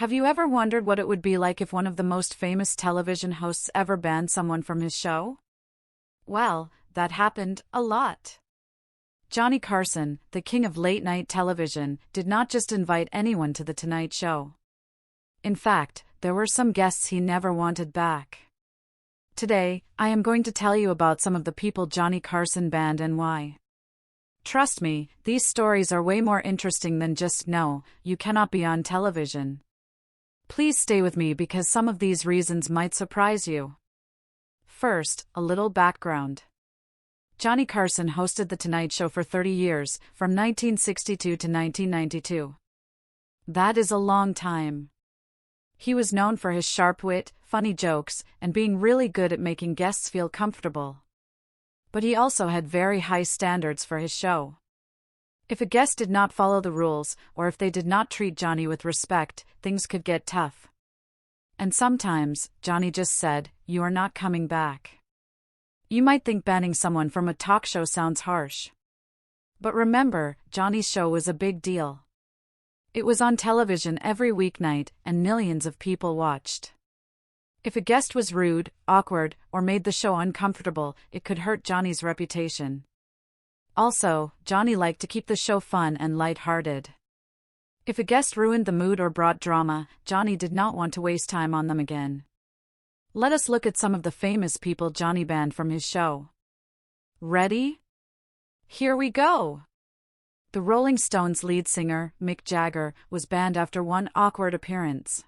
Have you ever wondered what it would be like if one of the most famous television hosts ever banned someone from his show? Well, that happened a lot. Johnny Carson, the king of late-night television, did not just invite anyone to The Tonight Show. In fact, there were some guests he never wanted back. Today, I am going to tell you about some of the people Johnny Carson banned and why. Trust me, these stories are way more interesting than just "no, you cannot be on television." Please stay with me because some of these reasons might surprise you. First, a little background. Johnny Carson hosted The Tonight Show for 30 years, from 1962 to 1992. That is a long time. He was known for his sharp wit, funny jokes, and being really good at making guests feel comfortable. But he also had very high standards for his show. If a guest did not follow the rules, or if they did not treat Johnny with respect, things could get tough. And sometimes, Johnny just said, "You are not coming back." You might think banning someone from a talk show sounds harsh. But remember, Johnny's show was a big deal. It was on television every weeknight, and millions of people watched. If a guest was rude, awkward, or made the show uncomfortable, it could hurt Johnny's reputation. Also, Johnny liked to keep the show fun and light-hearted. If a guest ruined the mood or brought drama, Johnny did not want to waste time on them again. Let us look at some of the famous people Johnny banned from his show. Ready? Here we go! The Rolling Stones lead singer, Mick Jagger, was banned after one awkward appearance.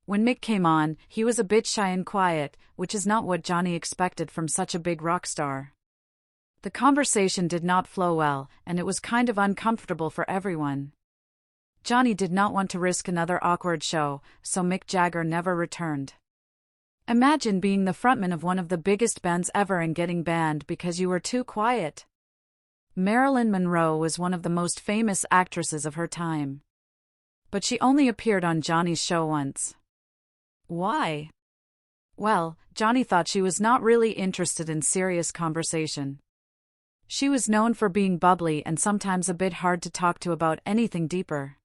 When Mick came on, he was a bit shy and quiet, which is not what Johnny expected from such a big rock star. The conversation did not flow well, and it was kind of uncomfortable for everyone. Johnny did not want to risk another awkward show, so Mick Jagger never returned. Imagine being the frontman of one of the biggest bands ever and getting banned because you were too quiet. Marilyn Monroe was one of the most famous actresses of her time. But she only appeared on Johnny's show once. Why? Well, Johnny thought she was not really interested in serious conversation. She was known for being bubbly and sometimes a bit hard to talk to about anything deeper.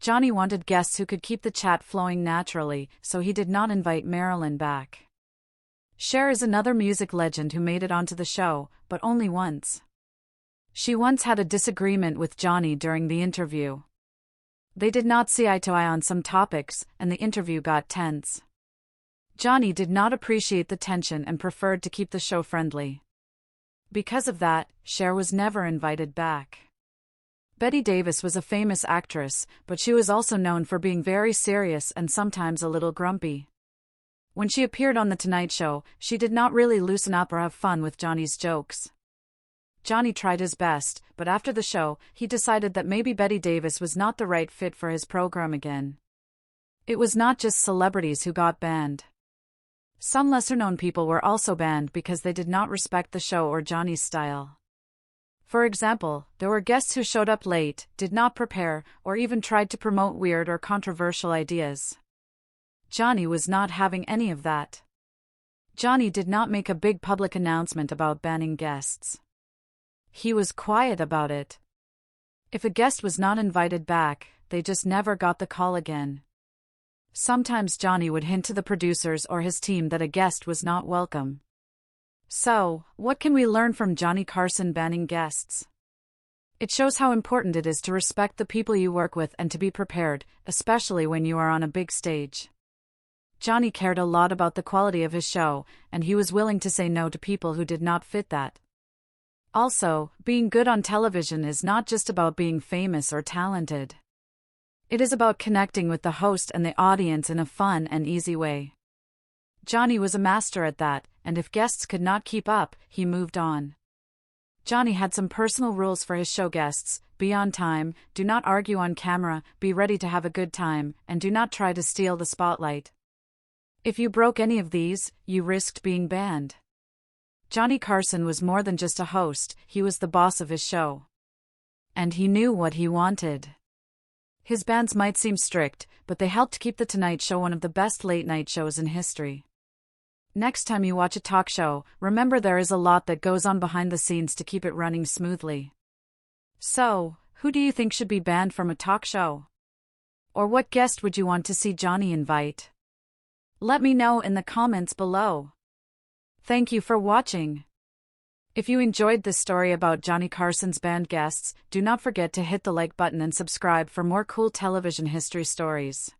Johnny wanted guests who could keep the chat flowing naturally, so he did not invite Marilyn back. Cher is another music legend who made it onto the show, but only once. She once had a disagreement with Johnny during the interview. They did not see eye to eye on some topics, and the interview got tense. Johnny did not appreciate the tension and preferred to keep the show friendly. Because of that, Cher was never invited back. Bette Davis was a famous actress, but she was also known for being very serious and sometimes a little grumpy. When she appeared on The Tonight Show, she did not really loosen up or have fun with Johnny's jokes. Johnny tried his best, but after the show, he decided that maybe Bette Davis was not the right fit for his program again. It was not just celebrities who got banned. Some lesser-known people were also banned because they did not respect the show or Johnny's style. For example, there were guests who showed up late, did not prepare, or even tried to promote weird or controversial ideas. Johnny was not having any of that. Johnny did not make a big public announcement about banning guests. He was quiet about it. If a guest was not invited back, they just never got the call again. Sometimes Johnny would hint to the producers or his team that a guest was not welcome. So, what can we learn from Johnny Carson banning guests? It shows how important it is to respect the people you work with and to be prepared, especially when you are on a big stage. Johnny cared a lot about the quality of his show, and he was willing to say no to people who did not fit that. Also, being good on television is not just about being famous or talented. It is about connecting with the host and the audience in a fun and easy way. Johnny was a master at that, and if guests could not keep up, he moved on. Johnny had some personal rules for his show guests: be on time, do not argue on camera, be ready to have a good time, and do not try to steal the spotlight. If you broke any of these, you risked being banned. Johnny Carson was more than just a host, he was the boss of his show. And he knew what he wanted. His bans might seem strict, but they helped keep The Tonight Show one of the best late-night shows in history. Next time you watch a talk show, remember there is a lot that goes on behind the scenes to keep it running smoothly. So, who do you think should be banned from a talk show? Or what guest would you want to see Johnny invite? Let me know in the comments below. Thank you for watching. If you enjoyed this story about Johnny Carson's band guests, do not forget to hit the like button and subscribe for more cool television history stories.